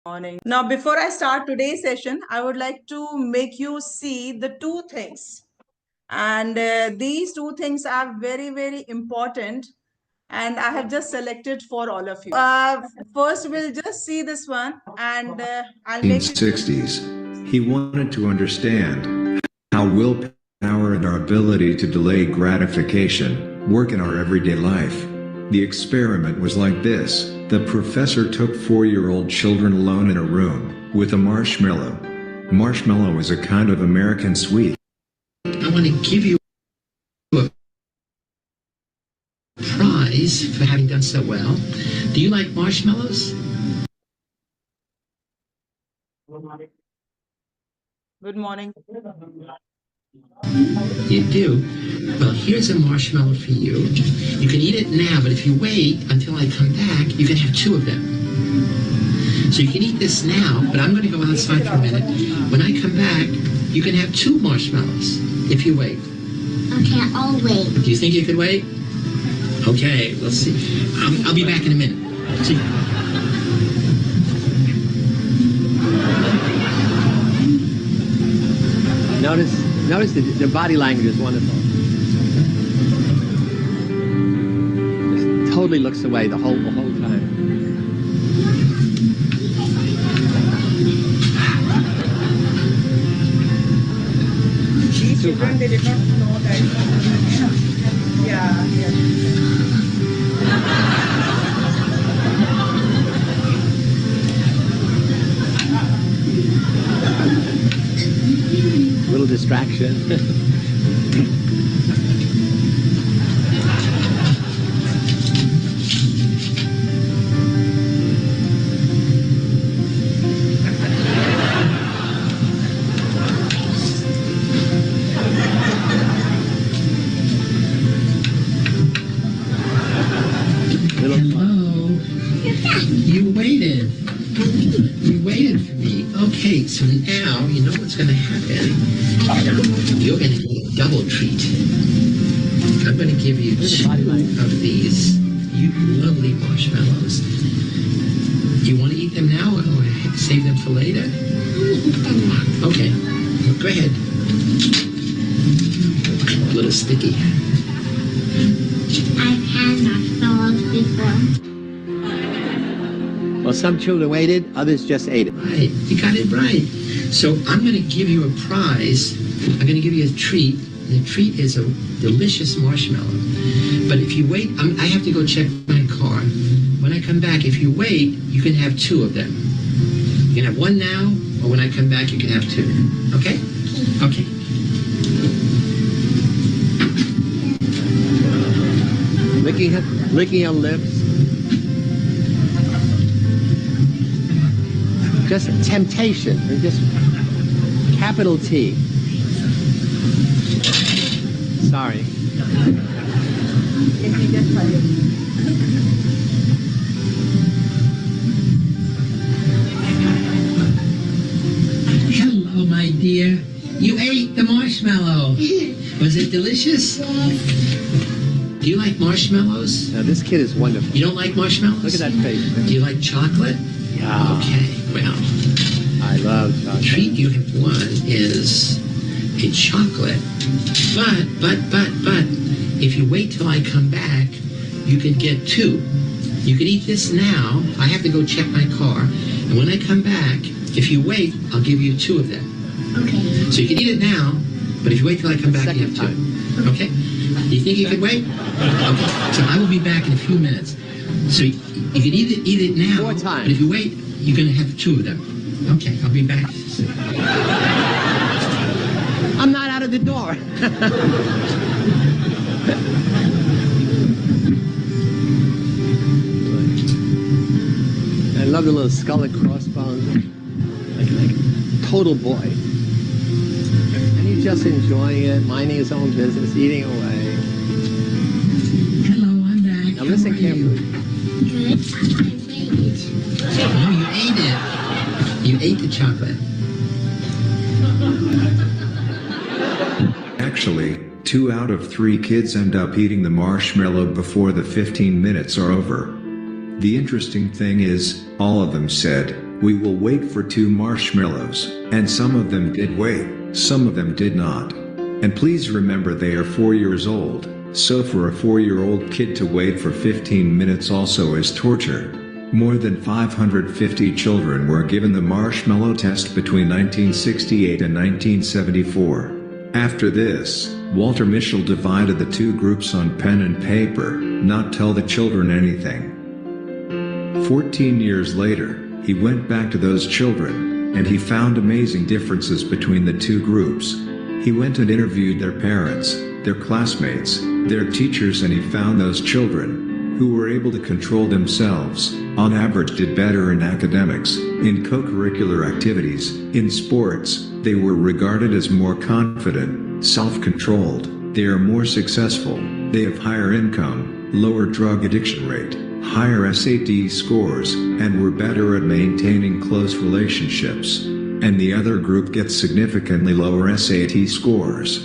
Morning. Now, before I start today's session, I would like to make you see the two things. And these two things are very, very important. And I have just selected for all of you. First, we'll just see this one and I'll make it. 1960s. He wanted to understand how willpower and our ability to delay gratification work in our everyday life. The experiment was like this. The professor took 4-year-old children alone in a room with a marshmallow. Marshmallow is a kind of American sweet. I want to give you a prize for having done so well. Do you like marshmallows? Good morning. You do? Well, here's a marshmallow for you. You can eat it now, but if you wait until I come back, you can have 2 of them. So you can eat this now, but I'm going to go outside for a minute. When I come back, you can have 2 marshmallows if you wait. Okay, I'll wait. Do you think you could wait? Okay, we'll see. I'll be back in a minute. See. Notice the body language is wonderful. Just totally looks away the whole time. These children, they did not know that. Yeah. Little distraction. Hello. You waited. You waited for me. Okay, so now you know what's going to happen. You're going to get a double treat. I'm going to give you 2 of these lovely marshmallows. You want to eat them now or save them for later? Okay, go ahead. A little sticky. I've had marshmallows before. Well, some children waited, others just ate it. Right, you got it right. So I'm going to give you a prize. I'm going to give you a treat. The treat is a delicious marshmallow. But if you wait, I have to go check my car. When I come back, if you wait, you can have 2 of them. You can have 1 now, or when I come back, you can have 2. Okay? Okay. Licking her lips. Just temptation, or just capital T. Sorry. Hello, my dear. You ate the marshmallow. Was it delicious? Do you like marshmallows? Now, this kid is wonderful. You don't like marshmallows? Look at that face. Do you like chocolate? Yeah. Okay, well, I love the chocolate. treat you have won is a chocolate. But, if you wait till I come back, you could get 2. You could eat this now. I have to go check my car. And when I come back, if you wait, I'll give you 2 of them. Okay. So you can eat it now, but if you wait till I come back, you have 2. Okay? You think you could wait? Okay. So I will be back in a few minutes. So you can eat it now, 4 times. but if you wait, you're going to have 2 of them. Okay, I'll be back. I'm not out of the door. I love the little skull and crossbones. Like a total boy. And he's just enjoying it, minding his own business, eating away. Hello, I'm back. Now listen carefully. Good. I waited. No, you ate it. You ate the chocolate. Actually, 2 out of 3 kids end up eating the marshmallow before the 15 minutes are over. The interesting thing is, all of them said, We will wait for 2 marshmallows, and some of them did wait, some of them did not. And please remember they are 4 years old, so for a 4-year-old kid to wait for 15 minutes also is torture. More than 550 children were given the marshmallow test between 1968 and 1974. After this, Walter Mischel divided the 2 groups on pen and paper, not tell the children anything. 14 years later, he went back to those children, and he found amazing differences between the 2 groups. He went and interviewed their parents, their classmates, their teachers, and he found those children, who were able to control themselves, on average did better in academics, in co-curricular activities, in sports. They were regarded as more confident, self-controlled, they are more successful, they have higher income, lower drug addiction rate, higher SAT scores, and were better at maintaining close relationships. And the other group gets significantly lower SAT scores.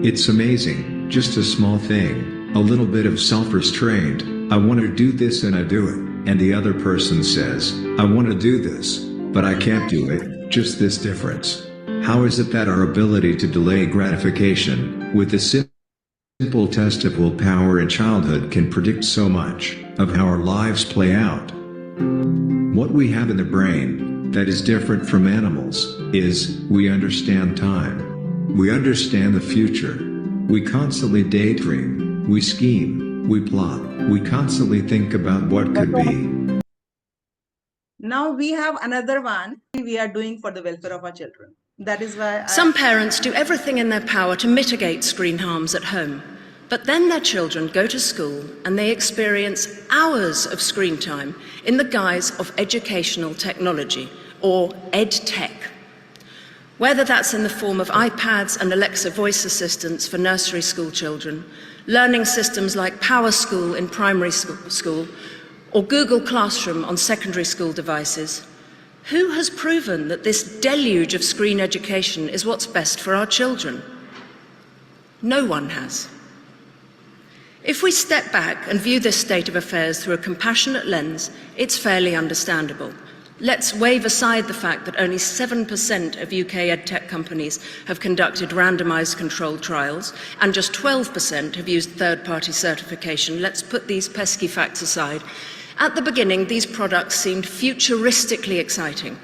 It's amazing, just a small thing, a little bit of self-restraint. I want to do this and I do it, and the other person says, I want to do this, but I can't do it, just this difference. How is it that our ability to delay gratification, with a simple test of willpower in childhood, can predict so much of how our lives play out? What we have in the brain, that is different from animals, is, we understand time. We understand the future. We constantly daydream, we scheme, we plot, we constantly think about what could be. Now we have another one we are doing for the welfare of our children. That is why Some parents do everything in their power to mitigate screen harms at home, but then their children go to school and they experience hours of screen time in the guise of educational technology, or ed-tech. Whether that's in the form of iPads and Alexa voice assistants for nursery school children, learning systems like PowerSchool in primary school, or Google Classroom on secondary school devices, who has proven that this deluge of screen education is what's best for our children? No one has. If we step back and view this state of affairs through a compassionate lens, it's fairly understandable. Let's wave aside the fact that only 7% of UK edtech companies have conducted randomized controlled trials, and just 12% have used third-party certification. Let's put these pesky facts aside. At the beginning, these products seemed futuristically exciting.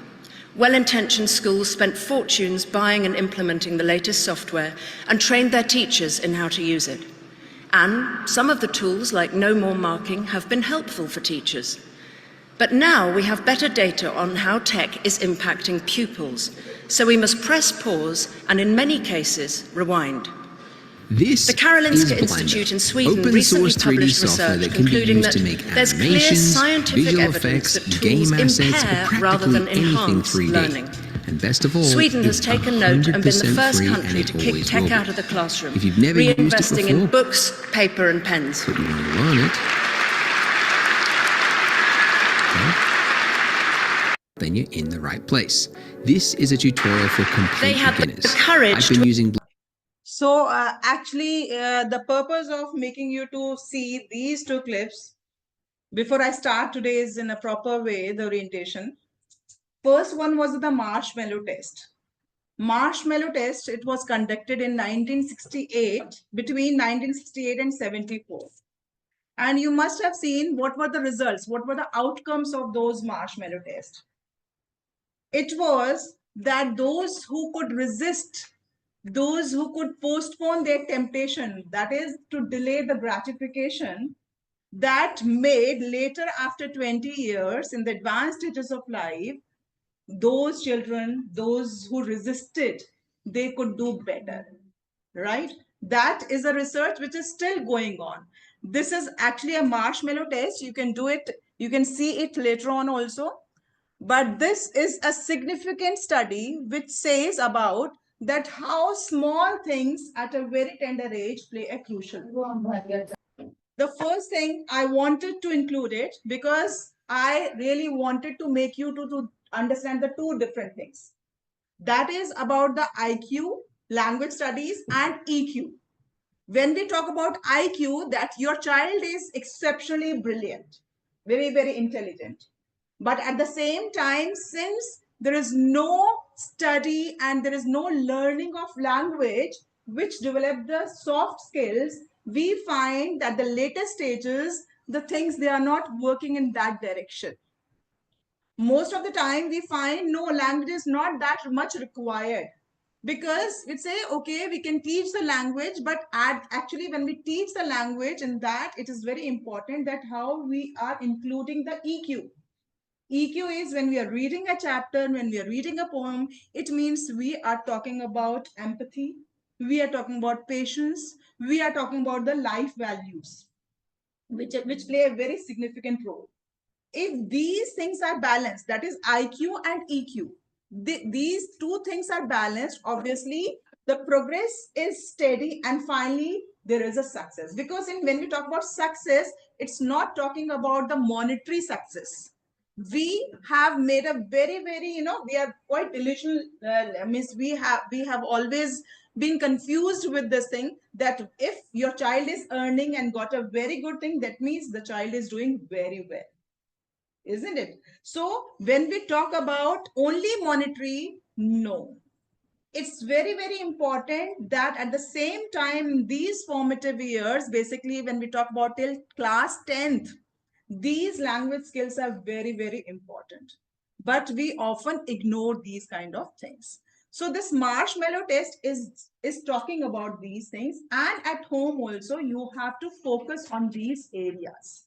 Well-intentioned schools spent fortunes buying and implementing the latest software and trained their teachers in how to use it. And some of the tools, like no more marking, have been helpful for teachers. But now we have better data on how tech is impacting pupils, so we must press pause and, in many cases, rewind. This The Karolinska is Institute Blender, in Sweden open recently source 3D published software research that can be concluding used that to make there's clear animations, scientific visual evidence effects, that tools game assets, or impair rather practically than anything enhance 3D. learning. And best of all, Sweden has it's taken note and been the 100% first free, and country it to kick always tech will out be. of the classroom, If you've never used it reinvesting in before, books, paper and pens. but you want to learn it, then you're in the right place. This is a tutorial for They complete had beginners. the courage I've been to using So actually, the purpose of making you to see these 2 clips before I start today's in a proper way, the orientation. First one was the marshmallow test. Marshmallow test, it was conducted in 1968, between 1968 and 74. And you must have seen what were the results, what were the outcomes of those marshmallow tests. It was that those who could resist, those who could postpone their temptation, that is to delay the gratification, that made later after 20 years in the advanced stages of life, those children, those who resisted, they could do better, right? That is a research which is still going on. This is actually a marshmallow test. You can do it, you can see it later on also. But this is a significant study which says about that how small things at a very tender age play a crucial role. The first thing I wanted to include it because I really wanted to make you to understand the 2 different things. That is about the IQ, language studies, and EQ. When we talk about IQ, that your child is exceptionally brilliant, very, very intelligent. But at the same time, since there is no study and there is no learning of language which develop the soft skills, we find that the later stages, the things they are not working in that direction. Most of the time we find no, language is not that much required, because we say okay, we can teach the language, but actually when we teach the language, in that it is very important that how we are including the EQ is when we are reading a chapter, when we are reading a poem, it means we are talking about empathy, we are talking about patience, we are talking about the life values, which play a very significant role. If these things are balanced, that is IQ and EQ, these two things are balanced, obviously the progress is steady, and finally there is a success. Because when we talk about success, it's not talking about the monetary success. We have made a very, we are quite delusional, means we have always been confused with this thing, that if your child is earning and got a very good thing, that means the child is doing very well, isn't it? So when we talk about only monetary, no. It's very important that at the same time, these formative years, basically when we talk about till class 10th, these language skills are very important. But we often ignore these kind of things. So this marshmallow test is talking about these things. And at home also, you have to focus on these areas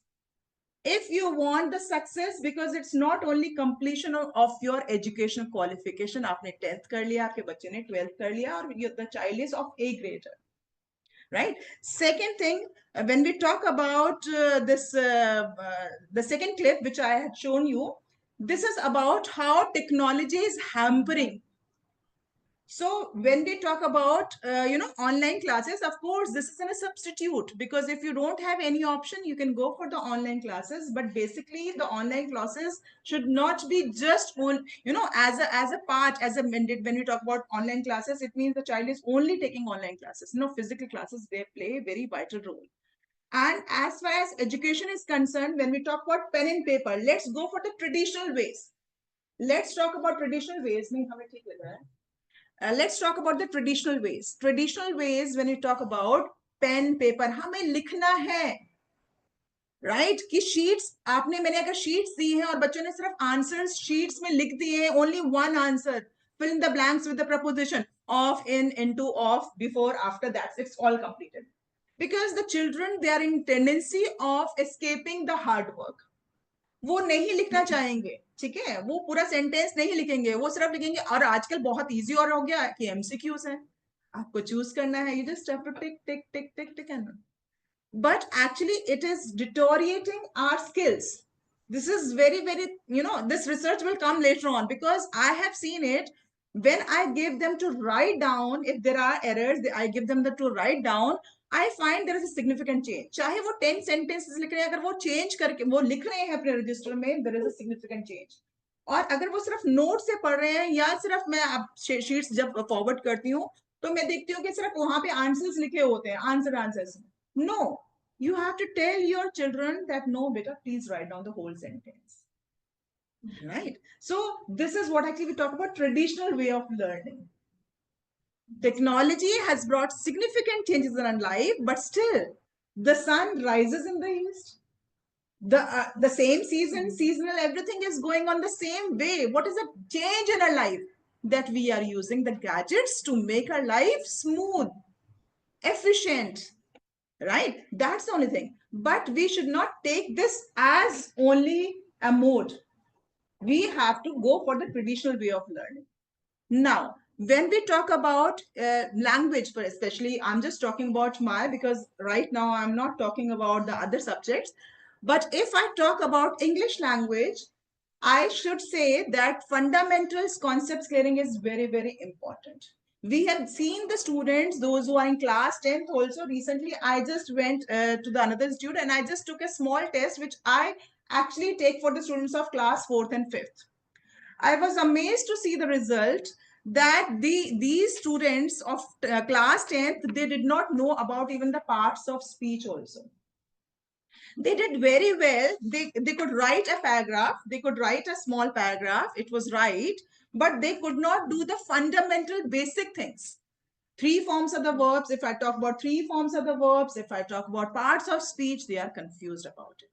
if you want the success, because it's not only completion of your educational qualification. आपने 10th कर लिया, आपके बच्चे ने 12th कर लिया, और the child is of A grade, right? Second thing, when we talk about the second clip which I had shown you, this is about how technology is hampering. So when we talk about online classes, of course this isn't a substitute, because if you don't have any option, you can go for the online classes. But basically the online classes should not be just on, as a part, as a mandate. When we talk about online classes, it means the child is only taking online classes. No, physical classes, they play a very vital role. And as far as education is concerned, when we talk about pen and paper, let's go for the traditional ways. Let's talk about traditional ways. नहीं, हमें ठीक लग रहा है. Let's talk about the traditional ways. Traditional ways, when you talk about pen, paper, हमें लिखना है, right? कि sheets, आपने मैंने अगर sheets दी हैं और बच्चों ने सिर्फ answers sheets में लिख दिए हैं, only one answer, fill in the blanks with the preposition of, in, into, of, before, after, that it's all completed. Because the children, they are in tendency of escaping the hard work. वो नहीं लिखना चाहेंगे, ठीक है, वो पूरा sentence नहीं लिखेंगे, वो सिर्फ लिखेंगे, और आजकल बहुत इजी और हो गया कि एमसीक्यूज है, आपको चूज करना है, you just have to tick tick tick tick tick and, but actually it is deteriorating our skills. This is very, this research will come later on, because I have seen it. When I give them to write down, if there are errors, I give them to write down, I find there is a significant change. चाहे वो 10 sentences लिख रहे हैं, अगर वो change करके वो लिख रहे हैं अपने रजिस्टर में, there is a significant change. और अगर वो सिर्फ नोट से पढ़ रहे हैं, या सिर्फ मैं अब शीट्स जब फॉरवर्ड करती हूँ, तो मैं देखती हूँ कि सिर्फ वहां पे आंसर्स लिखे होते हैं, answers. No, you have to tell your children that no, beta, please write down the whole sentence. Right? So this is what actually we talk about traditional way of learning. Technology has brought significant changes in our life, but still the sun rises in the east. The same seasonal, everything is going on the same way. What is the change in our life? That we are using the gadgets to make our life smooth, efficient, right? That's the only thing. But we should not take this as only a mode. We have to go for the traditional way of learning. Now, when we talk about language, for especially, I'm just talking about my, because right now I'm not talking about the other subjects. But if I talk about English language, I should say that fundamentals concepts clearing is very important. We have seen the students, those who are in class 10th also. Recently, I just went to the another institute and I just took a small test, which I actually take for the students of class 4th and 5th. I was amazed to see the result that these students of class 10th, they did not know about even the parts of speech also. They did very well. They could write a paragraph. They could write a small paragraph. It was right, but they could not do the fundamental basic things. Three forms of the verbs. If I talk about three forms of the verbs, if I talk about parts of speech, they are confused about it.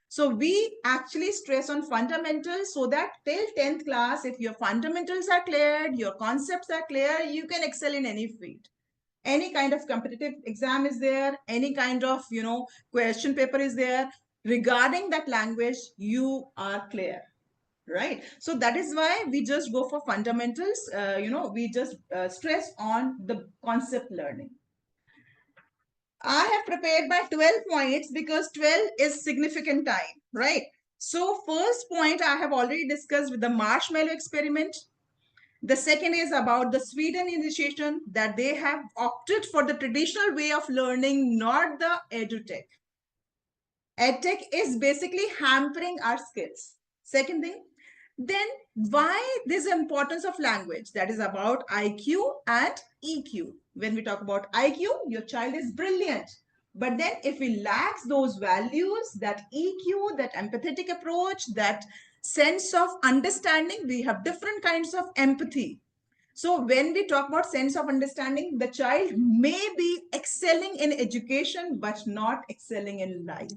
So we actually stress on fundamentals so that till 10th class, if your fundamentals are cleared, your concepts are clear, you can excel in any field. Any kind of competitive exam is there, any kind of, question paper is there. Regarding that language, you are clear, right? So that is why we just go for fundamentals. We just stress on the concept learning. I have prepared by 12 points because 12 is significant time, right? So first point I have already discussed with the marshmallow experiment. The second is about the Sweden initiation, that they have opted for the traditional way of learning, not the edutech. EdTech is basically hampering our skills. Second thing, then why this importance of language? That is about IQ and EQ. When we talk about IQ, your child is brilliant. But then if he lacks those values, that EQ, that empathetic approach, that sense of understanding, we have different kinds of empathy. So when we talk about sense of understanding, the child may be excelling in education, but not excelling in life.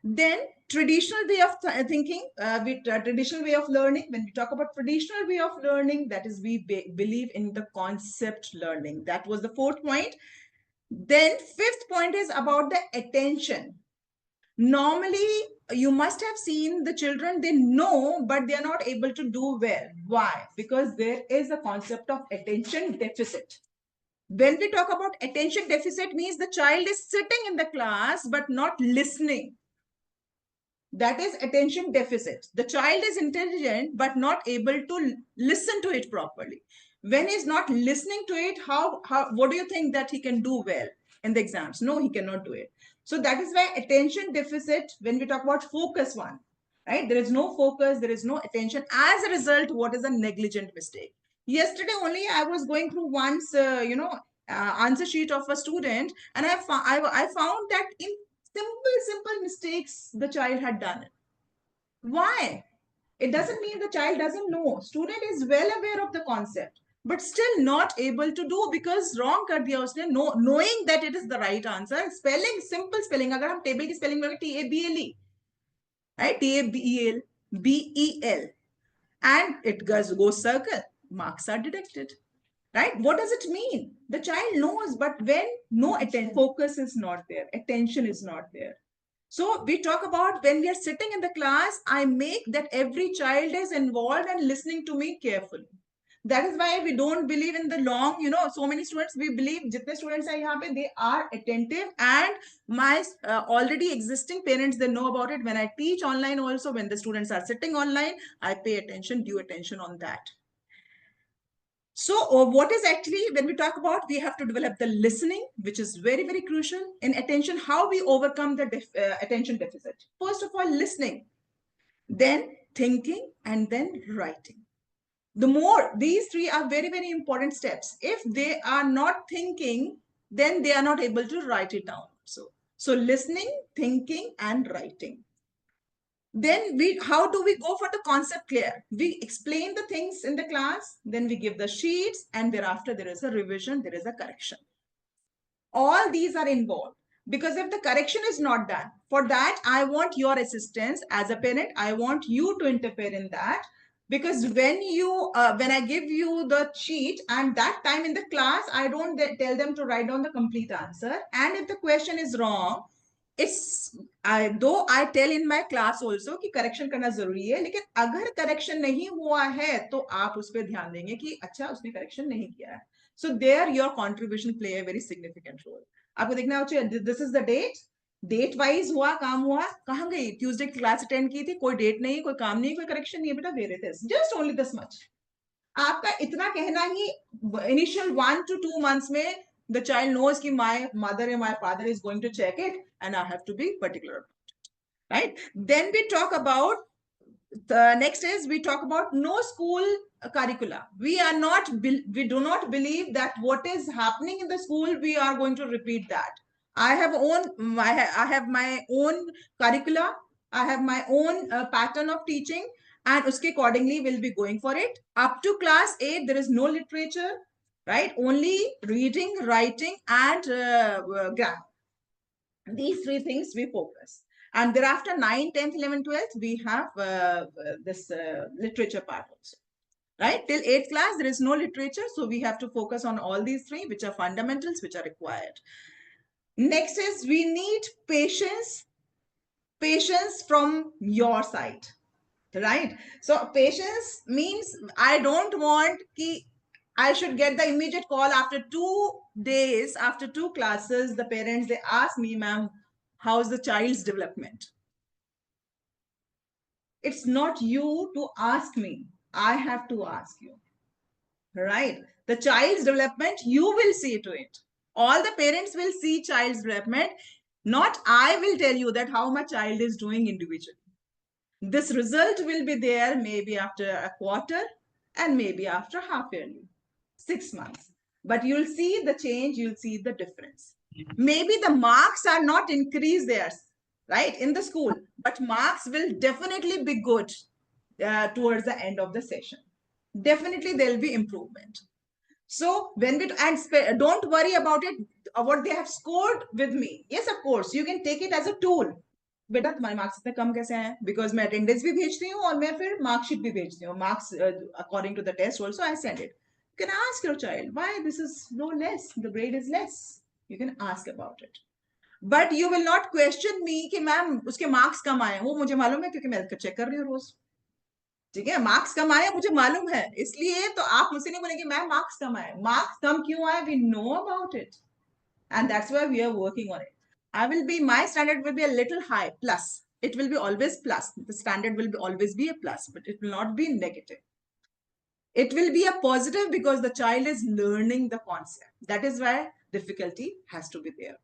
Then traditional way of thinking, traditional way of learning. When we talk about traditional way of learning, that is, we believe in the concept learning. That was the fourth point. Then fifth point is about the attention. Normally, you must have seen the children, they know, but they are not able to do well. Why? Because there is a concept of attention deficit. When we talk about attention deficit, means the child is sitting in the class but not listening. That is attention deficit. The child is intelligent but not able to listen to it properly. When he's not listening to it, what do you think that he can do well in the exams? No, he cannot do it. So that is why attention deficit, when we talk about focus one, right? There is no focus, there is no attention. As a result, what is a negligent mistake? Yesterday only I was going through once, answer sheet of a student, and I found that in simple mistakes the child had done it. Why? It doesn't mean the child doesn't know. Student is well aware of the concept, but still not able to do because wrong kar diya usne, knowing that it is the right answer. Spelling, simple spelling. अगर हम table की spelling में TABLE, right? TABEL, and it goes circle. Marks are deducted. Right? What does it mean? The child knows, but when no attention, focus is not there, attention is not there. So we talk about when we are sitting in the class, I make that every child is involved and listening to me carefully. That is why we don't believe in the long, so many students, we believe jitne students are yahan pe, they are attentive, and my already existing parents, they know about it. When I teach online also, when the students are sitting online, I pay attention, due attention on that. So what is actually, when we talk about, we have to develop the listening, which is very, very crucial in attention. How we overcome the attention deficit? First of all, listening, then thinking, and then writing. The more, these three are very, very important steps. If they are not thinking, then they are not able to write it down. So listening, thinking, and writing. Then how do we go for the concept clear? We explain the things in the class, then we give the sheets, and thereafter there is a revision, there is a correction. All these are involved, because if the correction is not done, for that I want your assistance as a parent. I want you to interfere in that, because when I give you the sheet, and that time in the class I don't tell them to write down the complete answer, and if the question is wrong, though I tell in my class also कि correction करना जरूरी है, लेकिन अगर correction नहीं हुआ है तो आप उस पर ध्यान देंगे कि अच्छा उसने correction नहीं किया है. So there your contribution play a very significant role. आपको देखना चाहिए, this is the date wise हुआ, काम हुआ, कहाँ गई? Tuesday class attend की थी, कोई date नहीं, कोई काम नहीं, कोई correction नहीं है, बेटा where it is, just only this much. आपका इतना कहना ही initial 1 to 2 months में the child knows कि my mother and my father is going to check it, and I have to be particular about it, right? Then we talk about, the next is we talk about no school curricula. We do not believe that what is happening in the school, we are going to repeat that. I have I have my own curricula. I have my own pattern of teaching, and uske accordingly will be going for it. Up to class 8, there is no literature, right? Only reading, writing, and grammar. These three things we focus. And thereafter, 9, 10th, 11th, 12th, we have this literature part also. Right? Till 8th class, there is no literature. So we have to focus on all these three, which are fundamentals, which are required. Next is we need patience from your side, right? So patience means I don't want ki I should get the immediate call after 2 days, after 2 classes, the parents, they ask me, ma'am, how's the child's development? It's not you to ask me. I have to ask you, right? The child's development, you will see to it. All the parents will see child's development. Not I will tell you that how my child is doing individually. This result will be there maybe after a quarter and maybe after half yearly, 6 months. But you'll see the change, you'll see the difference. Maybe the marks are not increased there, right, in the school, but marks will definitely be good towards the end of the session. Definitely there'll be improvement. So when we don't worry about it, what they have scored with me. Yes, of course, you can take it as a tool. बेटा तुम्हारे marks इतने कम कैसे आए because मैं attendance भी भेजती हूँ और मैं फिर मार्कशीट भी भेजती हूँ marks according to the test also I send it you can ask your child why this is no less the grade is less you can ask about it but you will not question me कि ma'am उसके marks कम आए वो मुझे मालूम है क्योंकि मैं check कर रही हूँ रोज ठीक है मार्क्स कम आए मुझे मालूम है इसलिए तो आप मुझसे नहीं बोलेंगे मैम मार्क्स कम आए मार्क्स कम क्यों आए we know about it and that's why we are working on it. I will be my standard will be a little high plus. It will be always plus. The standard will be always be a plus, but it will not be negative. It will be a positive because the child is learning the concept. That is why difficulty has to be there.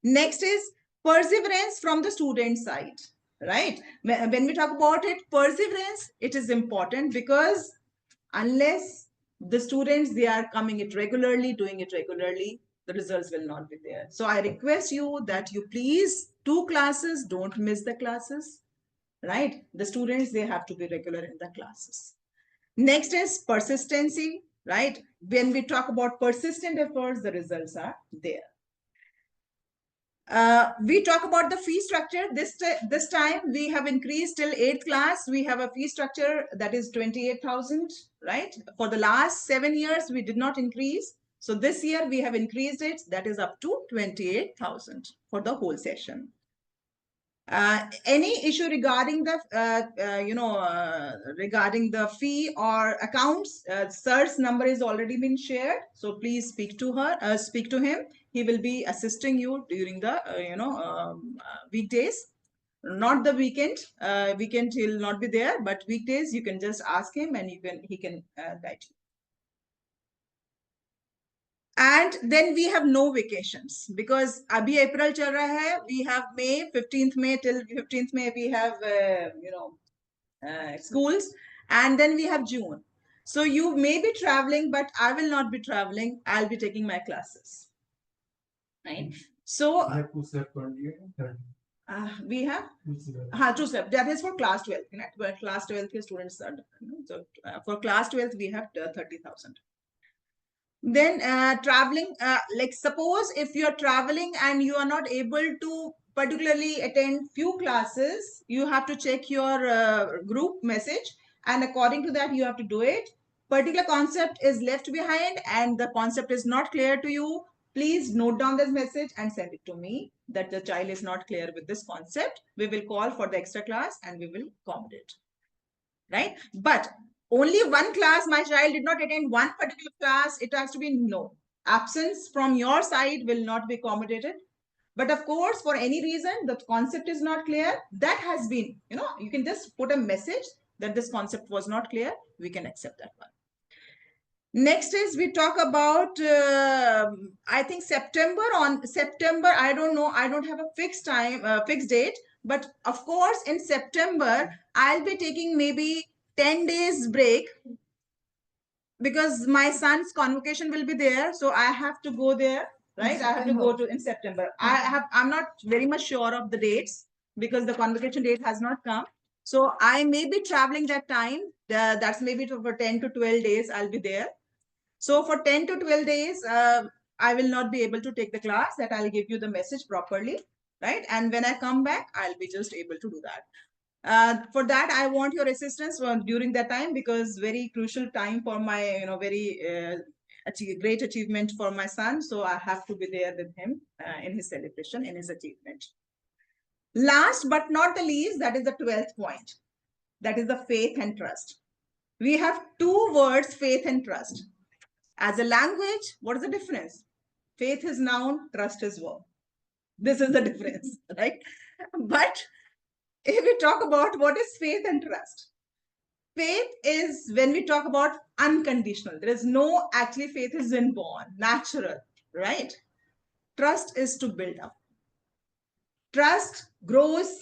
Next is perseverance from the student side, right? When we talk about it, perseverance, it is important because unless the students, they are coming it regularly, doing it regularly, the results will not be there. So I request you that you please 2 classes, don't miss the classes, right? The students, they have to be regular in the classes. Next is persistency, right? When we talk about persistent efforts, the results are there. We talk about the fee structure. This time we have increased till 8th class. We have a fee structure that is 28,000, right? For the last 7 years, we did not increase. So this year we have increased it. That is up to 28,000 for the whole session. Any issue regarding the regarding the fee or accounts, sir's number is already been shared, so please speak to her, speak to him. He will be assisting you during the weekdays, not the weekend. Weekend he'll not be there, but weekdays you can just ask him and he can guide you. And then we have no vacations because abhi April chal raha hai. We have May, 15th May till 15th May we have schools, and then we have June. So you may be traveling, but I will not be traveling. I'll be taking my classes. Right. So we have 2 steps. That is for class 12. But class 12 ke students are different. So for class 12 we have 30,000. Then traveling, like suppose if you're traveling and you are not able to particularly attend few classes, you have to check your group message, and according to that you have to do it. Particular concept is left behind and the concept is not clear to you, please note down this message and send it to me that the child is not clear with this concept. We will call for the extra class and we will accommodate, right? But only one class, my child did not attend one particular class, it has to be no. Absence from your side will not be accommodated. But of course, for any reason, the concept is not clear, that has been, you can just put a message that this concept was not clear, we can accept that one. Next is we talk about, I think September, I don't know, I don't have a fixed time, fixed date, but of course in September, I'll be taking maybe 10 days break because my son's convocation will be there. So I have to go there. right? I have to go to in September. I'm not very much sure of the dates because the convocation date has not come. So I may be traveling that time. That's maybe for 10 to 12 days I'll be there. So for 10 to 12 days, I will not be able to take the class. That I'll give you the message properly, right? And when I come back, I'll be just able to do that. For that, I want your assistance during that time because very crucial time for my, very great achievement for my son. So I have to be there with him in his celebration, in his achievement. Last but not the least, that is the 12th point. That is the faith and trust. We have two words, faith and trust. As a language, what is the difference? Faith is noun, trust is verb. This is the difference, right? But if we talk about what is faith and trust, faith is when we talk about unconditional. There is no, actually, faith is inborn, natural, right? Trust is to build up. Trust grows,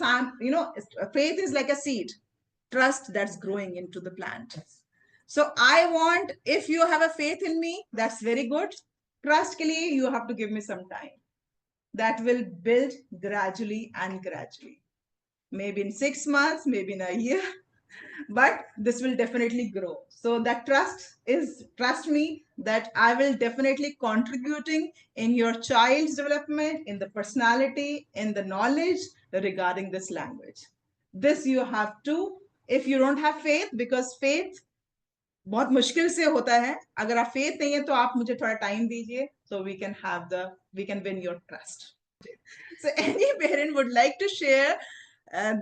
faith is like a seed. Trust that's growing into the plant. So I want, if you have a faith in me, that's very good. Trust ke liye, you have to give me some time. That will build gradually and gradually. Maybe in 6 months, maybe in a year, but this will definitely grow. So that trust me that I will definitely contributing in your child's development, in the personality, in the knowledge regarding this language. This you have to, if you don't have faith, because faith बहुत मुश्किल से होता है. अगर आप faith नहीं है तो आप मुझे थोड़ा टाइम दीजिए, so we can win your trust. So any parent would like to share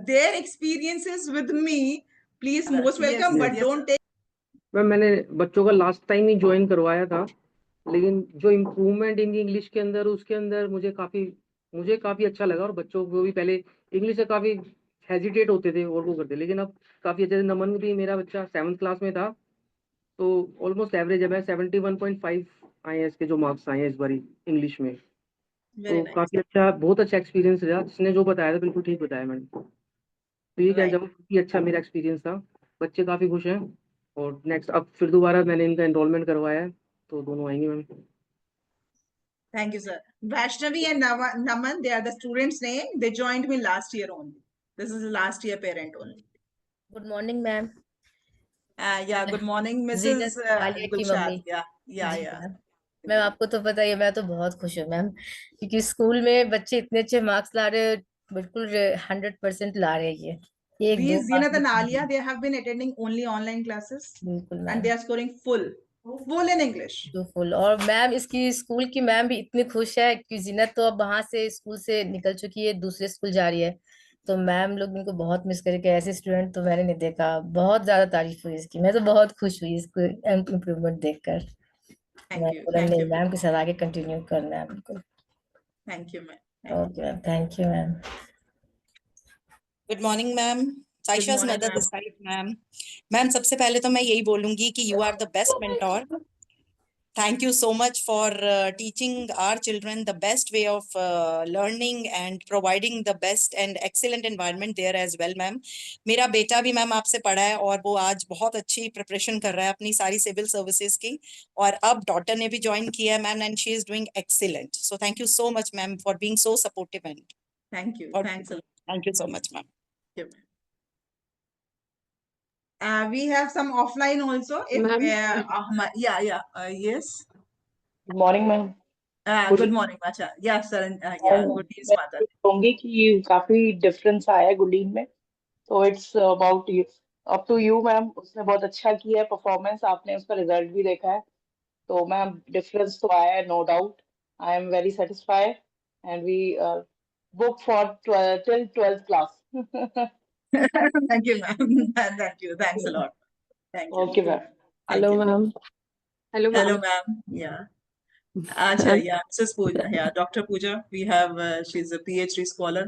their experiences with me, please, most welcome. But don't take. Ma'am मैंने बच्चों का लास्ट टाइम ही ज्वाइन करवाया था, लेकिन जो इम्प्रूवमेंट इनकी इंग्लिश के अंदर उसके अंदर मुझे काफी अच्छा लगा। और बच्चों को भी पहले इंग्लिश से काफी हेजिटेट होते थे और वो करते, लेकिन अब काफी अच्छे। नमन भी मेरा बच्चा 7th क्लास में था, तो ऑलमोस्ट एवरेज है, 71.5 आए हैं इसके जो मार्क्स आए हैं इस बार इंग्लिश में। तो काफी अच्छा, बहुत अच्छा एक्सपीरियंस रहा। जिसने जो बताया था बिल्कुल ठीक बताया मैंने। तो ये कहना चाहूँगा काफी अच्छा मेरा एक्सपीरियंस था, बच्चे काफी खुश हैं। और नेक्स्ट अब फिर दोबारा मैंने इनका एनरोलमेंट करवाया है, तो दोनों आएंगे ma'am. Thank you, sir. Vaishnavi and Naman, they are the students' name. They joined me last year only. This is the last year parent only. Good morning, ma'am. Yeah, good morning, Zeenat Mrs. Alia की Gulshad. Mummy. Yeah. जी ma'am. Ma'am आपको तो पता ही है, मैं तो बहुत खुश हूँ मैम, क्योंकि स्कूल में बच्चे इतने अच्छे मार्क्स ला रहे, बिल्कुल 100% ला रहे हैं। ये एक दो These Zinat and marks Alia, they have been attending only online classes बिल्कुल and ma'am, they are scoring full in English. तो फुल। और मैम इसकी स्कूल की मैम भी इतनी खुश है कि जीनत तो अब वहां से स्कूल से निकल चुकी है, दूसरे स्कूल जा रही है, तो मैम लोग इनको बहुत मिस करेंगे। ऐसे स्टूडेंट तो मैंने नहीं देखा। बहुत ज्यादा तारीफ हुई इसकी, मैं तो बहुत खुश हुई इसको इम्प्रूवमेंट देखकर। मैं बोला नहीं, मैम के साथ आगे कंटिन्यू करना है बिल्कुल। Thank you, ma'am. Okay ma'am, thank you ma'am. Good morning ma'am, Saisha's morning, mother ma'am. This side ma'am. Ma'am सबसे पहले तो मैं यही बोलूंगी कि you are the best mentor. Thank you so much for teaching our children the best way of learning and providing the best and excellent environment there as well, ma'am. मेरा बेटा भी मैम आपसे पढ़ा है और वो आज बहुत अच्छी प्रिपरेशन कर रहा है अपनी सारी सिविल सर्विसेज की, और अब डॉटर ने भी ज्वाइन किया है ma'am, and she is doing excellent. So thank you so much ma'am for being so supportive and Thank you. Thanks a lot. Thank you so much ma'am. We have some offline also. If yes. Good morning, ma'am. Good morning, Macha. Yeah, sir. मैं Please, Mata. कहूंगी कि काफी difference आया है गुडीन में, तो it's about you, up to you ma'am. उसने बहुत अच्छा किया है परफॉर्मेंस, आपने उसका रिजल्ट भी देखा है, तो मैम डिफरेंस तो आया है, no doubt. I am very satisfied and we book for till 12th class. Thank you, ma'am. Thank you. Thanks a lot. Thank you. Okay, ma'am. Hello ma'am. Hello Hello, ma'am. ma'am. Yeah. Acha, yeah. Mrs. Pooja. Yeah, Dr. Pooja. We have, she's a PhD scholar,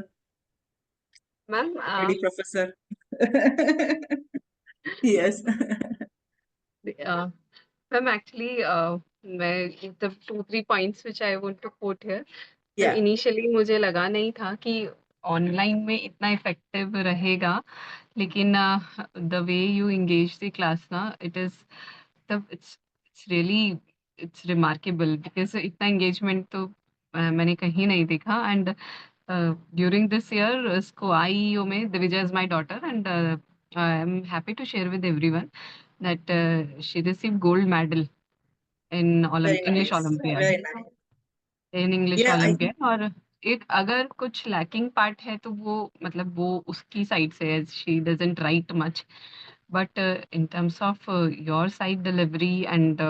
ma'am lady professor. Yes. Ma'am actually मैं the 2-3 points which I want to quote here. Yeah. Initially मुझे लगा नहीं था कि online में इतना effective रहेगा, लेकिन the way you engage the class ना, it's really it's remarkable, because इतना एंगेजमेंट तो मैंने कहीं नहीं देखा। एंड ड्यूरिंग दिस ईयर स्कूआईईओ में Divija is my daughter, and I am happy to share with everyone that she receive gold medal in Very English nice. Olympiad, Very nice. In English Yeah, I olympiad. और एक अगर कुछ lacking part है तो वो मतलब वो उसकी साइड से है, she doesn't right much, but in terms of your side delivery and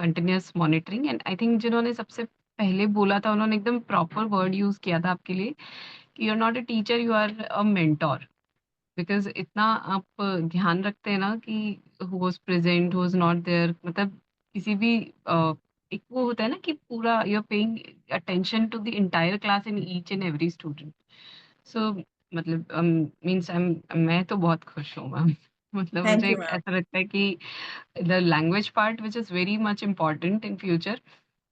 continuous monitoring, and I think जिन्होंने सबसे पहले बोला था उन्होंने एकदम प्रॉपर वर्ड यूज किया था आपके लिए कि you are not a teacher, you are a mentor. Because इतना आप ध्यान रखते हैं ना कि who was present, who was not there, मतलब किसी भी एक वो होता है ना कि पूरा you are paying attention to the entire class in each and every student. So मतलब मीन्स मैं तो बहुत खुश हूँ मैम। मतलब thank मुझे you, ma'am. ऐसा लगता है कि the language part which is very much important in future,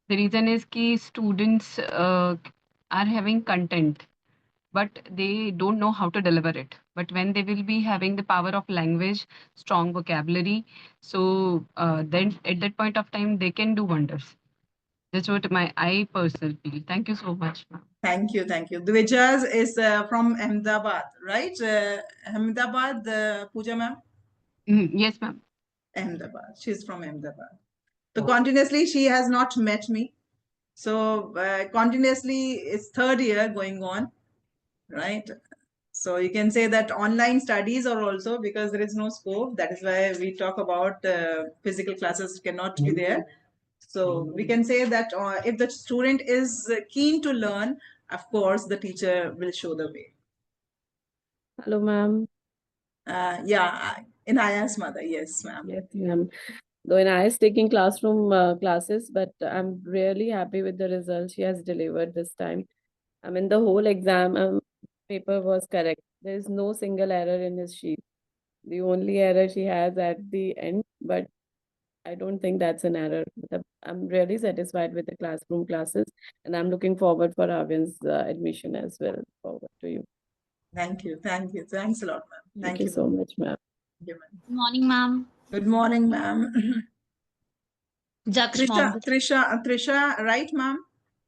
the reason is कि students are having content but they don't know how to deliver it. But when they will be having the power of language, strong vocabulary, so then at that point of time they can do wonders. That's what I personally feel. Thank you so much, ma'am. Thank you, thank you. Dvijaz is from Ahmedabad, right? Ahmedabad, Pooja ma'am? Yes, ma'am. Ahmedabad. She's from Ahmedabad. So continuously, she has not met me. So continuously, it's third year going on, right? So you can say that online studies are also because there is no scope. That is why we talk about physical classes cannot be there. So we can say that if the student is keen to learn, of course, the teacher will show the way. Hello, ma'am. Yeah, in Aya's mother, yes, ma'am. Yes, ma'am. Though Inaya is taking classroom classes, but I'm really happy with the results she has delivered this time. I mean, the whole exam paper was correct. There is no single error in his sheet. The only error she has at the end, but I don't think that's an error. I'm really satisfied with the classroom classes, and I'm looking forward for Arvind's admission as well. Forward to you. Thank you, thank you, thanks a lot, ma'am. Thank you so much, ma'am. Thank you, ma'am. Good morning, ma'am. Good morning, ma'am. Jaksh, Trisha, mom. Trisha, right, ma'am?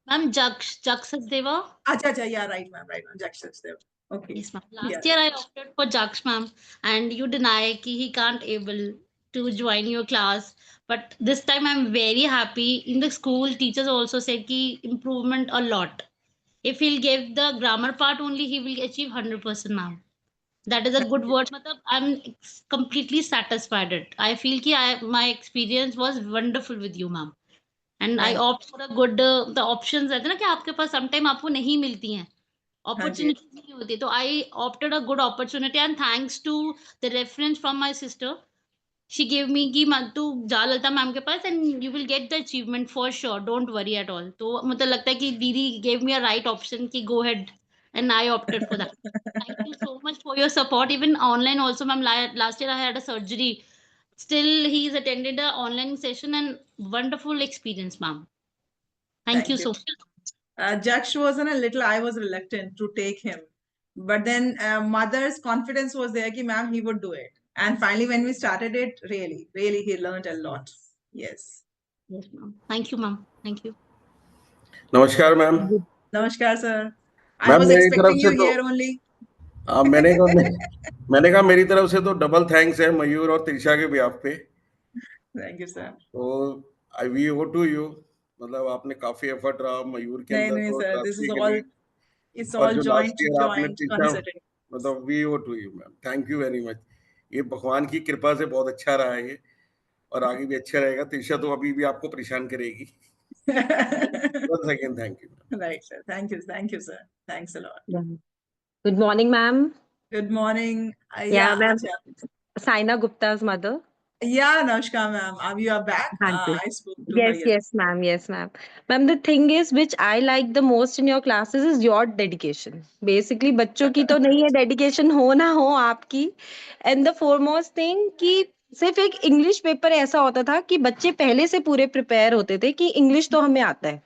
Ma'am, Jaksh Deva. Acha, yeah, right, ma'am, right, ma'am. Jaksh Dev. Okay. Yes, ma'am. Yeah. Last year I opted for Jaksh, ma'am, and you deny ki he can't able to join your class. But this time I'm very happy. In the school, teachers also said ki improvement a lot. If he'll give the grammar part only, he will achieve 100%, ma'am. That is a good word. Matlab, I'm completely satisfied. It. I feel ki my experience was wonderful with you, ma'am. And I Thank opt for a good the options रहते हैं ना कि आपके पास sometime आपको नहीं मिलती हैं, हाँ जी. अपॉर्चुनिटी नहीं होती, तो I opted a good opportunity and thanks to the reference from my sister, she give me कि तू जा लता मैम के पास and you will get the achievement for sure, don't worry at all. तो मुझे लगता है कि दीदी gave me a right option कि go ahead and I opted for that. Thank you so much for your support even online also ma'am. Last year I had a surgery, still he's attended a online session and wonderful experience, ma'am. Thank you Thank you. so much. Jaksh was in a little, I was reluctant to take him. But then mother's confidence was there कि ma'am, he would do it. And finally, when we started it, really, he learned a lot. Yes. Yes, ma'am. Thank you, ma'am. Thank you. नमस्कार ma'am. Namaskar, sir. I ma'am was मेरी तरफ expecting से you तो here only. मैंने कहा मेरी तरफ से तो डबल थैंक्स है मयूर और त्रिशा के बिहाफ पे। Thank you, sir. तो आई वी ओ टू यू, मतलब आपने काफी एफर्ट रहा मयूर के अंदर नहीं तो sir, this ट्रांसफी is के all, लिए, it's और all जो लास्ट joint ईयर आपने joint त्रिशा, considered. मतलब we owe to you ma'am, thank you very much. ये भगवान की कृपा से बहुत अच्छा रहा है ये, और आगे भी अच्छा रहेगा। त्रिशा तो अभी भी आपको परेशान करेगी। Once again, thank you. Right, sir. Thank you, sir. Thanks a lot. Yeah. Good morning, ma'am. Good morning. Yeah, Yeah, ma'am. acha. Saina Gupta's mother. Yeah, Namaskar, ma'am. You are back. Thank you. I spoke to her Yes, yes, ma'am. Yes, ma'am. Ma'am, the thing is, which I like the most in your classes is your dedication. Basically, बच्चों की तो नहीं है dedication, हो ना हो आपकी. And the foremost thing कि सिर्फ एक इंग्लिश पेपर ऐसा होता था कि बच्चे पहले से पूरे प्रिपेयर होते थे कि इंग्लिश तो हमें आता है,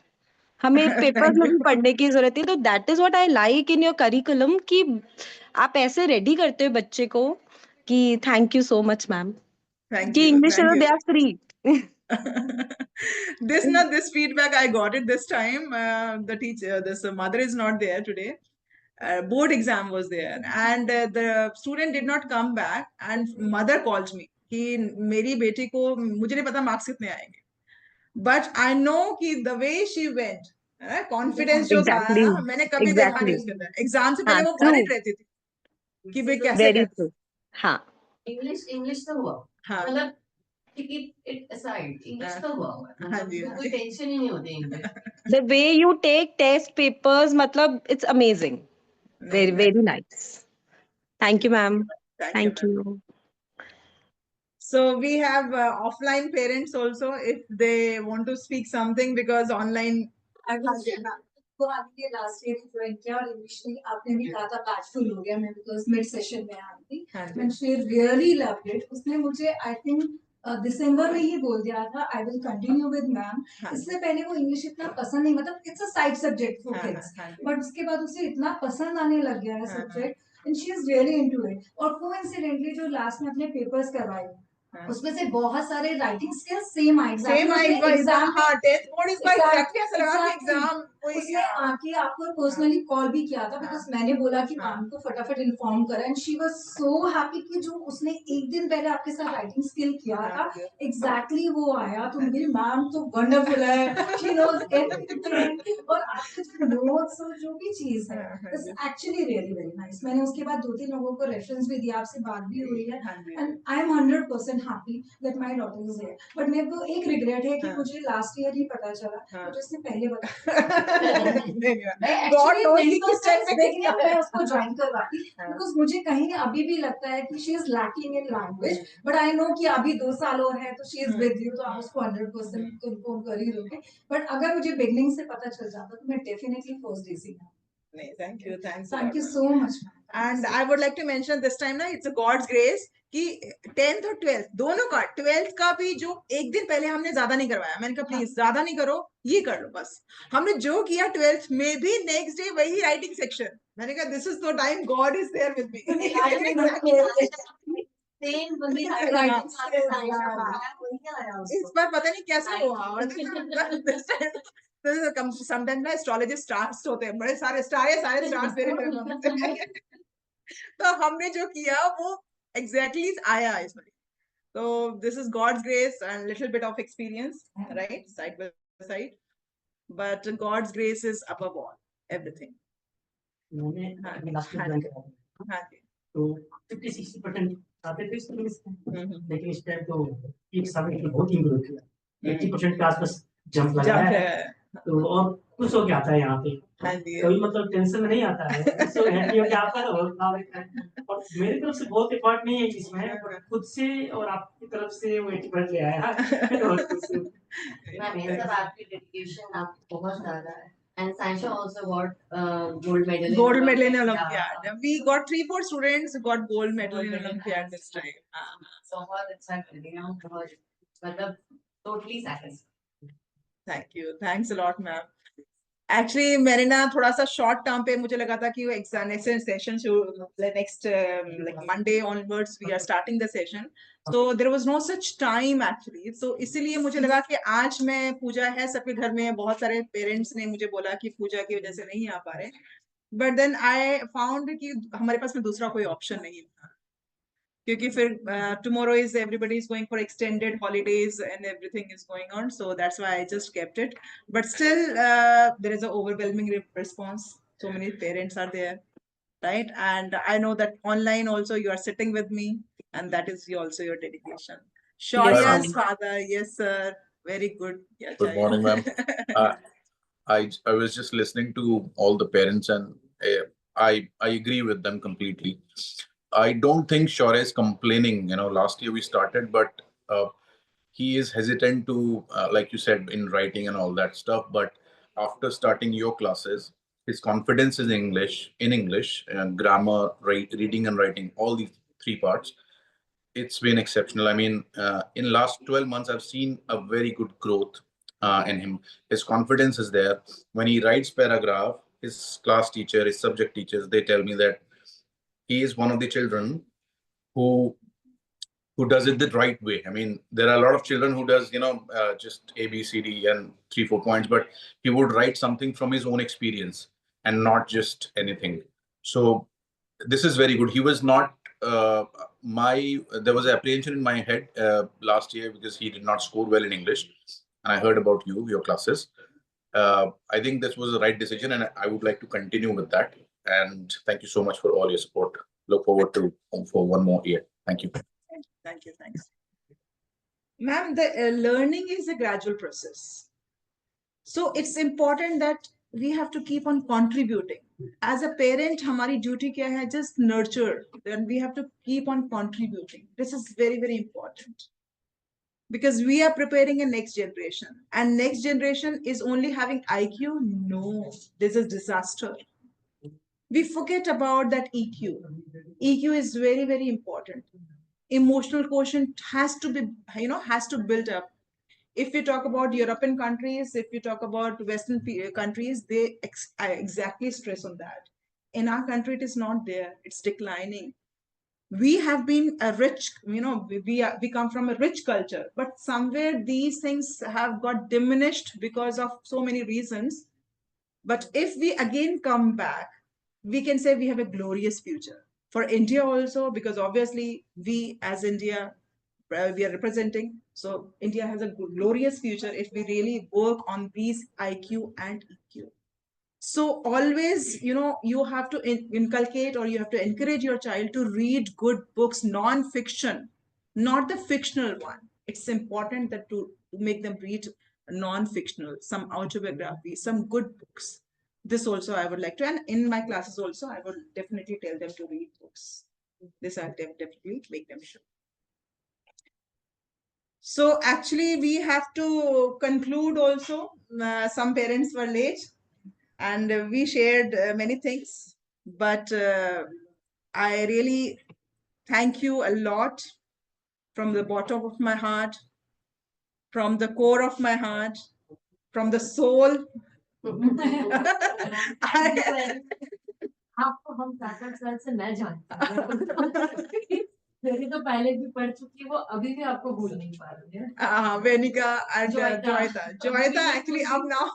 हमें पेपर्स में भी पढ़ने की जरूरत है। तो that is what I like in your curriculum कि आप ऐसे रेडी करते हो बच्चे को कि thank you so much ma'am Thank कि you. इंग्लिश है Thank तो you. They are free. This feedback I got it this time. The teacher, this mother is not there today. Board exam was there, and the student did not come back. And mother called me कि मेरी बेटी को मुझे नहीं पता marks कितने आएंगे. But I know कि the way she went, confidence जो था Exactly. ना, मैंने कभी देखा नहीं Exactly. उसके अंदर. एग्जाम से पहले हाँ, वो true. worried रहती थी कि भाई कैसे Very कैसे. true. हाँ. इंग्लिश तो हुआ हाँ मतलब इट असाइड इंग्लिश तो हुआ हाँ जी, हाँ कोई जी. टेंशन ही नहीं होती English The way you take test papers, matlab, it's amazing. Very, नहीं, very nice. Thank you, ma'am. thank you, Thank ma'am. you. So we have offline parents also if they want to speak something because online. तो आपके last year join किया और initially आपने भी कहा था batch full हो गया मैं बिकॉज मिड सेशन में आई थी and she really loved it. उसने मुझे आई थिंक दिसंबर में ही बोल दिया था I will continue with ma'am. इससे पहले वो इंग्लिश इतना पसंद नहीं, मतलब it's a side subject for kids, but उसके बाद उसे इतना पसंद आने लग गया है subject and she is really into it. और कोइंसिडेंटली जो लास्ट में अपने पेपर्स करवाए उसमें से बहुत सारे राइटिंग स्किल्स सेम आए. Same exam. हाँ, टेस्ट बोर्ड इस बार एग्जैक्टली ऐसा लगा कि एग्जाम उसने आके आपको पर्सनली कॉल भी किया था बिकॉज मैंने बोला कि मैम को फटाफट इन्फॉर्म करा and she was so happy कि जो उसने एक दिन पहले आपके साथ राइटिंग स्किल किया था एग्जैक्टली वो आया. तो मेरी मैम तो वंडरफुल है, शी नोज एवरीथिंग. और आपके जो नोट्स और जो भी चीज है it's actually really very nice. मैंने उसके बाद 2-3 लोगों को रेफरेंस भी दिया, आपसे बात भी हुई है and I am 100% happy that my daughter is there. But मेरे को एक रिग्रेट है कि मुझे लास्ट ईयर ही पता चला, मुझे इसने पहले मैं उसको ज्वाइन करवाती बिकॉज मुझे कहीं अभी भी लगता है कि she is lacking in language. But I know कि अभी 2 साल और है तो शी इज विद यू, तो आप उसको 100% इन्फॉर्म कर ही दोगे. बट अगर मुझे बिगनिंग से पता चल जाता तो मैं डेफिनेटली फर्स्ट डे से. Thank you. Thank you so much. And I would like to mention this time ना it's a God's grace कि 10th और 12th दोनों का 12th का भी जो एक दिन पहले हमने ज्यादा नहीं करवाया. मैंने कहा प्लीज ज्यादा नहीं करो, ये कर लो बस. हमने जो किया 12th में भी नेक्स्ट डे वही राइटिंग सेक्शन. मैंने कहा this is the time God is there with me. इस बार पता नहीं कैसे हुआ. समटाइम ना एस्ट्रोलॉजिस्ट स्टार्स होते हैं, बड़े सारे स्टार्स दे रहे हैं. तो हमने जो किया वो एग्जैक्टली आया इसमें. So this is God's grace and little bit of experience, right? Side by side. But God's grace is above all, everything. हाँ जी. तो 50-60% आते थे इसमें, लेकिन इस टाइम तो एक साल में बहुत इम्प्रूव किया. 80% के आसपास जंप लगा है. तो और खुश हो के आता है यहाँ पे. कोई मतलब टेंशन में नहीं आता है, सो हैप्पी हो के आता है. और मेरी तरफ से बहुत एफर्ट नहीं है इसमें, खुद से और आपकी तरफ से वो एफर्ट ले आया. मैम ये सब आपकी डेडिकेशन आप बहुत ज्यादा है. And Sansha also got gold medal. Gold medal in Olympiad. We got 3-4 students who got gold medal in Olympiad this time. बहुत अच्छा कर दिया, बहुत मतलब totally satisfied. Thank you. Thanks a lot, ma'am. Actually, मैंने ना थोड़ा सा short term पे मुझे लगा था कि वो examination session next like Monday onwards we are starting the session. So there was no such time actually. So इसीलिए मुझे लगा कि आज मैं पूजा है सबके घर में, बहुत सारे पेरेंट्स ने मुझे बोला कि पूजा की वजह से नहीं आ पा रहे. But then I found कि हमारे पास में दूसरा कोई ऑप्शन नहीं था, क्योंकि फिर tomorrow is everybody is going for extended holidays and everything is going on, so that's why I just kept it. But still there is an overwhelming response. So many parents are there, right? And I know that online also you are sitting with me, and that is also your dedication. Shaurya's father, yes sir, very good. Yeah, good morning, ma'am. I was just listening to all the parents, and I agree with them completely. I don't think Shaurya is complaining. Last year we started, but he is hesitant to, like you said, in writing and all that stuff. But after starting your classes, his confidence is in English, and grammar, reading and writing, all these 3 parts. It's been exceptional. I mean, in last 12 months, I've seen a very good growth in him. His confidence is there. When he writes paragraph, his class teacher, his subject teachers, they tell me that he is one of the children who who does it the right way. I mean, there are a lot of children who does, just A, B, C, D and 3, 4 points, but he would write something from his own experience and not just anything. So this is very good. He was not there was apprehension in my head last year because he did not score well in English, and I heard about your classes. I think this was the right decision, and I would like to continue with that. And thank you so much for all your support. Look forward to for one more year. Thank you. Thank you. Thanks. Ma'am, the learning is a gradual process. So it's important that we have to keep on contributing. As a parent, हमारी duty क्या है? Just nurture. Then we have to keep on contributing. This is very, very important. Because we are preparing a next generation. And next generation is only having IQ? No, this is disaster. We forget about that EQ. EQ is very, very important. Emotional quotient has to be, has to build up. If you talk about European countries, if you talk about Western countries, they exactly stress on that. In our country, it is not there. It's declining. We have been a rich, we come from a rich culture, but somewhere these things have got diminished because of so many reasons. But if we again come back, we can say we have a glorious future for India also, because obviously we as India, we are representing. So India has a glorious future if we really work on these IQ and EQ. So always, you have to inculcate, or you have to encourage your child to read good books, non-fiction, not the fictional one. It's important that to make them read non-fictional, some autobiography, some good books. This also I would like to, and in my classes also, I would definitely tell them to read books. This I definitely make them sure. So actually we have to conclude also. Some parents were late and we shared many things, but I really thank you a lot from the bottom of my heart, from the core of my heart, from the soul. आपको हम 7-8 साल से मैं जानती हूँ। मेरी तो पहले भी पढ़ चुकी, वो अभी भी आपको भूल नहीं पा रही है। Venika and Joyita. Joyita actually up now.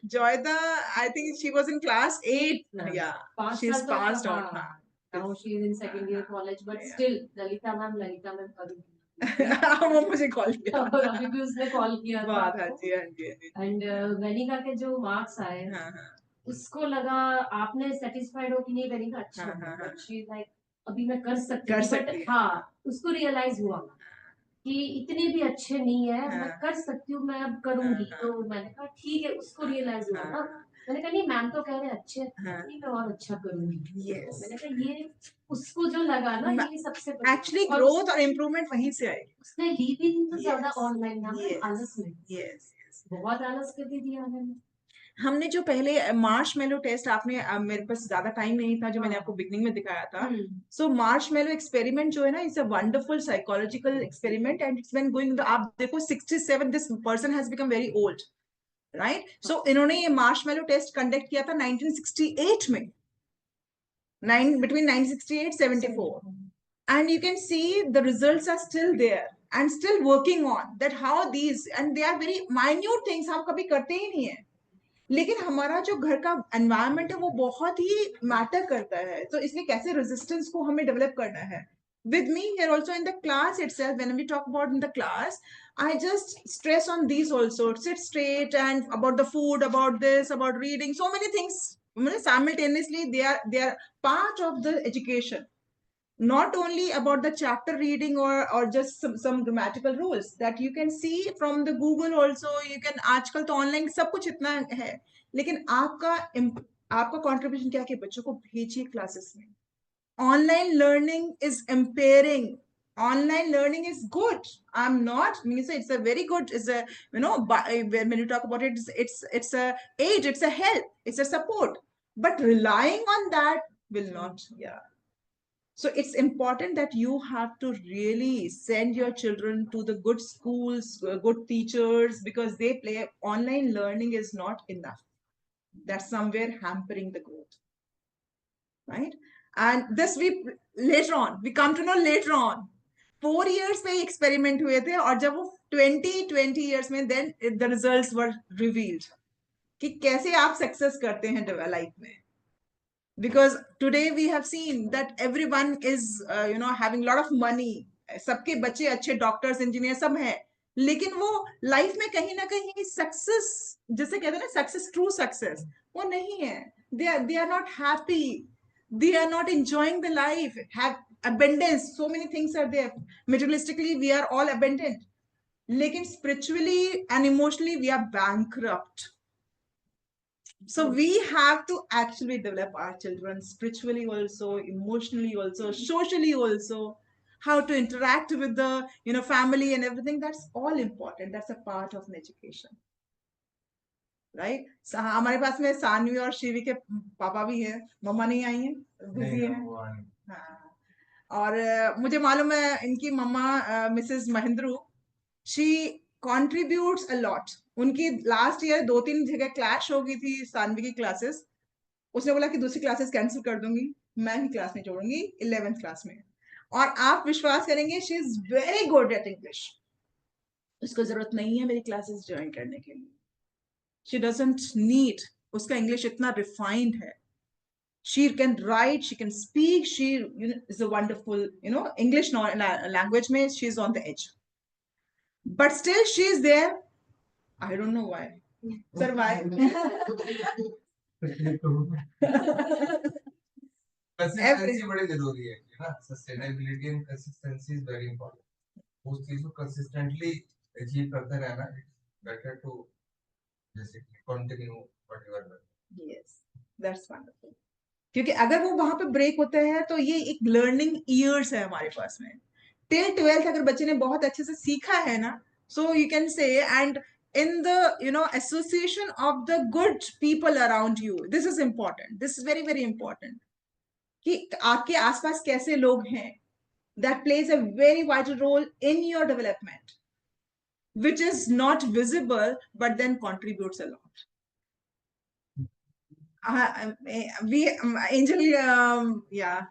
Joyita, I think she was in class 8. Yeah, she's passed out now. Now she is in second year college, but still Lalita ma'am करूँगी। वो मुझे कॉल किया और अभी भी उसने call किया था बात है जी, हाँ जी। एंड वेनिका के जो मार्क्स आए, उसको लगा आपने सेटिस्फाइड हो कि नहीं वेनिका अच्छा हुआ, बट शी लाइक अभी मैं कर सकती हूँ, बट हाँ उसको रियलाइज हुआ कि इतने भी अच्छे नहीं है, मैं कर सकती हूँ, मैं अब करूंगी। तो मैंने कहा ठीक है, उसको रियलाइज हुआ ना। मैंने कहा नहीं मैम तो कह रहे अच्छे, नहीं मैं और अच्छा करूंगी। मैंने कहा ये उसको जो लगा ना, ये सबसे एक्चुअली ग्रोथ और इम्प्रूवमेंट वहीं से आएगी। उसने ली भी नहीं तो ज्यादा ऑनलाइन ना, आलस में यस बहुत आलस कर दी मैंने। हमने जो पहले मार्शमेलो टेस्ट, आपने मेरे पास ज्यादा टाइम नहीं था जो मैंने आपको बिगनिंग में दिखाया था। सो मार्शमेलो एक्सपेरिमेंट जो है ना, it's a wonderful psychological experiment and it's been going, आप देखो 67, this person has become very old, right. So इन्होंने ये मार्शमेलो टेस्ट कंडक्ट किया था 1968 में, between 1968-74, and you can see the results are still there and still working on that, how these, and they are very minute things, हम कभी करते ही नहीं है, लेकिन हमारा जो घर का एनवायरनमेंट है वो बहुत ही मैटर करता है। तो इसलिए कैसे रेजिस्टेंस को हमें डेवलप करना है। With me here also in the class itself, when we talk about in the class, I just stress on these also, sit straight and about the food, about this, about reading, so many things simultaneously. They are part of the education, not only about the chapter reading or just some grammatical rules that you can see from the Google also. You can, आजकल तो online सब कुछ इतना है, लेकिन आपका contribution क्या है कि बच्चों को भेजिए क्लासेस में। Online learning is empowering, online learning is good. I'm not, I mean, it's a very good, it's a, when you talk about it, it's a aid, it's a help, it's a support, but relying on that will not. So it's important that you have to really send your children to the good schools, good teachers, because they play. Online learning is not enough. That's somewhere hampering the growth, right? And this we later on, we come to know later on. 4 years में experiment हुए थे, और जब वो 20 years में then the results were revealed कि कैसे आप सक्सेस करते हैं लाइफ में. Because today we have seen that everyone is having a lot of money. सबके बच्चे अच्छे डॉक्टर्स इंजीनियर सब हैं, लेकिन वो लाइफ में कहीं ना कहीं सक्सेस, जैसे कहते हैं ना सक्सेस, ट्रू सक्सेस वो नहीं है. they are not happy, they are not enjoying the life, have abundance, so many things are there. Materialistically we are all abundant, लेकिन spiritually and emotionally we are bankrupt. So we have to actually develop our children spiritually also, emotionally also, socially also, how to interact with the family and everything. That's all important. That's a part of an education, right? So हमारे पास में सानवी और शिवी के पापा भी हैं, मम्मा नहीं आई हैं, busy हैं. हाँ. और मुझे मालूम है इनकी मम्मा Mrs Mahendru, she contributes a lot. उनकी लास्ट ईयर 2-3 जगह क्लैश हो गई थी सानवी की क्लासेस. उसने बोला कि दूसरी क्लासेस कैंसिल कर दूंगी, मैं ही क्लास नहीं छोड़ूंगी 11th क्लास में. और आप विश्वास करेंगे, she is very good at English. उसको जरूरत नहीं है मेरी क्लासेस ज्वाइन करने के लिए. She doesn't need. उसका इंग्लिश इतना रिफाइंड है. She can write, she can speak, she is a wonderful, English language mein she is on the edge. But still she is there. I don't know why. Sir, why? Consistency बड़ी जरूरी है ना. Sustainability and consistency is very important. उस चीज को consistently achieve करते रहना. It's better to basically continue whatever. Yes, that's wonderful. क्योंकि अगर वो वहां पे ब्रेक होते हैं तो ये एक लर्निंग ईयर्स है हमारे पास में. टिल 12th अगर बच्चे ने बहुत अच्छे से सीखा है ना, so you can say, and in the association of the good people around you, this is important, this is very very important, कि आपके आसपास कैसे लोग हैं, that plays a very vital role in your development, which is not visible but then contributes a lot. We Angel, yeah,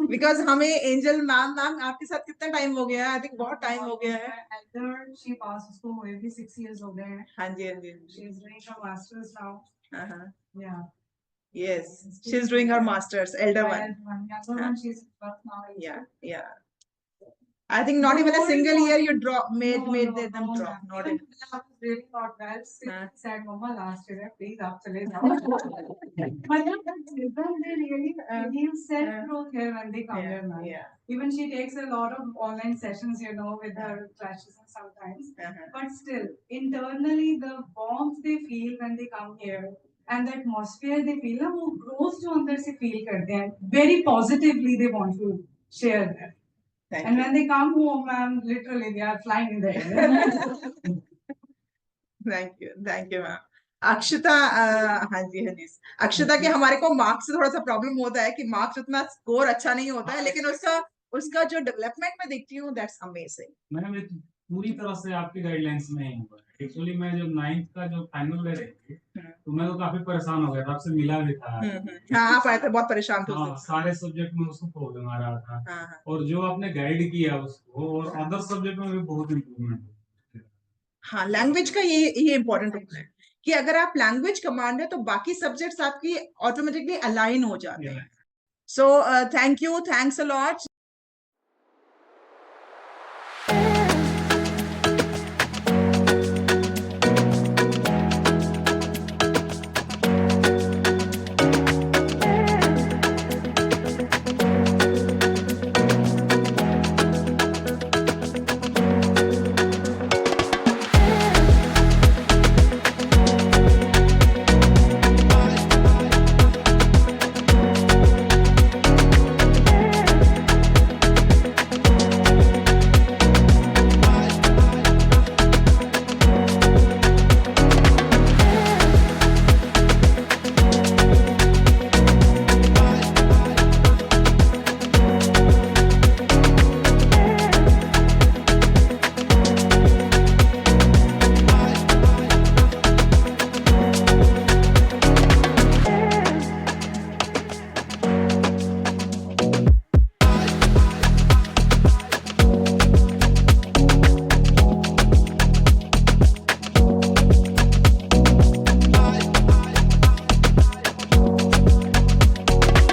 because हमें angel ma'am आपके साथ कितना टाइम हो गया है? आई थिंक बहुत टाइम हो गया है. After she passed उसको हुए भी 6 years हो गए हैं. हाँ जी, हाँ जी. She is doing her masters now. Yeah. Yes, she is doing her masters. Elder one. Younger one, she's now. Yeah. I think not even a single year you made them drop. Not even. I was really not well. She said, "Mama, last year, please, आप चले जाओ." But children, they really feel self-growth here when they come here, man. Yeah. Even she takes a lot of online sessions, with her classes and sometimes. But still, internally, the warmth they feel when they come here and the atmosphere they feel, वो grows जो अंदर से feel करते हैं. Very positively, they want to share that. And when they come home, literally they are flying in the air. Thank you, ma'am. अक्षता, हाँ जी. अक्षता के हमारे को मार्क्स से थोड़ा सा प्रॉब्लम होता है कि मार्क्स उतना स्कोर अच्छा नहीं होता है, लेकिन उसका जो डेवलपमेंट में देखती हूँ, दैट्स अमेजिंग. मैम पूरी तरह से आपकी गाइडलाइंस में ही हुआ. एक्चुअली मैं जब 9th का जो फाइनल ले रही थी, तो मैं तो काफी परेशान हो गया था. आपसे मिला भी था. हाँ, आप आए थे, बहुत परेशान थे. सारे सब्जेक्ट में उसको प्रॉब्लम आ रहा था. और जो आपने गाइड किया उसको, और अदर सब्जेक्ट में भी बहुत इम्प्रूवमेंट. हाँ, लैंग्वेज का ये इम्पोर्टेंट रोल है कि अगर आप लैंग्वेज कमांड है तो बाकी सब्जेक्ट्स आपकी ऑटोमेटिकली अलाइन हो जाते हैं. So thank you, thanks a lot.